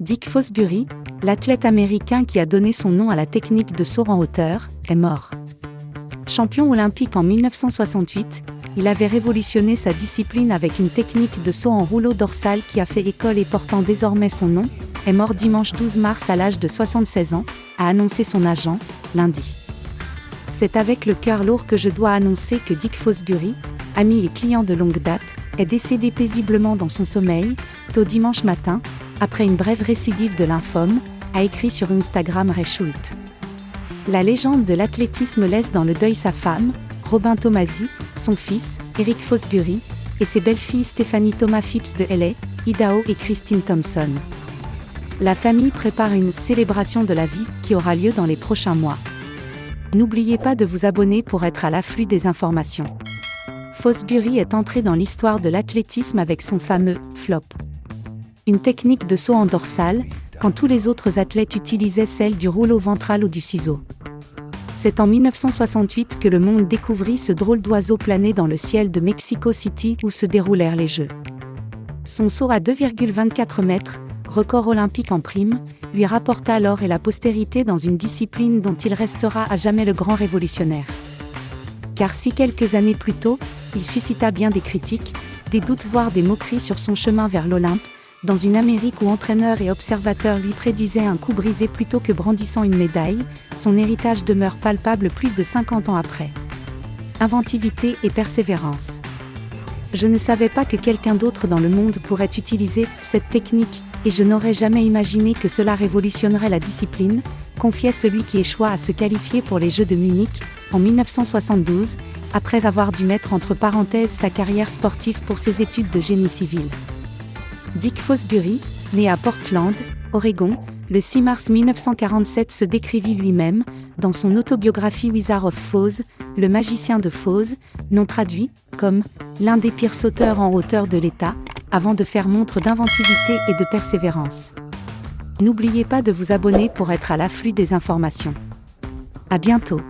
Dick Fosbury, l'athlète américain qui a donné son nom à la technique de saut en hauteur, est mort. Champion olympique en 1968, il avait révolutionné sa discipline avec une technique de saut en rouleau dorsal qui a fait école et portant désormais son nom, est mort dimanche 12 mars à l'âge de 76 ans, a annoncé son agent, lundi. C'est avec le cœur lourd que je dois annoncer que Dick Fosbury, ami et client de longue date, est décédé paisiblement dans son sommeil, tôt dimanche matin, après une brève récidive de lymphome, a écrit sur Instagram Ray Schultz. La légende de l'athlétisme laisse dans le deuil sa femme, Robin Tomasi, son fils, Eric Fosbury, et ses belles-filles Stephanie Thomas Phipps de LA, Idaho et Christine Thompson. La famille prépare une célébration de la vie qui aura lieu dans les prochains mois. N'oubliez pas de vous abonner pour être à l'afflux des informations. Fosbury est entré dans l'histoire de l'athlétisme avec son fameux « flop ». Une technique de saut en dorsale, quand tous les autres athlètes utilisaient celle du rouleau ventral ou du ciseau. C'est en 1968 que le monde découvrit ce drôle d'oiseau plané dans le ciel de Mexico City où se déroulèrent les Jeux. Son saut à 2,24 mètres, record olympique en prime, lui rapporta l'or et la postérité dans une discipline dont il restera à jamais le grand révolutionnaire. Car si quelques années plus tôt, il suscita bien des critiques, des doutes voire des moqueries sur son chemin vers l'Olympe, dans une Amérique où entraîneurs et observateurs lui prédisaient un coup brisé plutôt que brandissant une médaille, son héritage demeure palpable plus de 50 ans après. Inventivité et persévérance. Je ne savais pas que quelqu'un d'autre dans le monde pourrait utiliser cette technique, et je n'aurais jamais imaginé que cela révolutionnerait la discipline, confiait celui qui échoua à se qualifier pour les Jeux de Munich, en 1972, après avoir dû mettre entre parenthèses sa carrière sportive pour ses études de génie civil. Dick Fosbury, né à Portland, Oregon, le 6 mars 1947 se décrivit lui-même, dans son autobiographie Wizard of Foz, le magicien de Foz, non traduit, comme « l'un des pires sauteurs en hauteur de l'État », avant de faire montre d'inventivité et de persévérance. N'oubliez pas de vous abonner pour être à l'afflux des informations. À bientôt.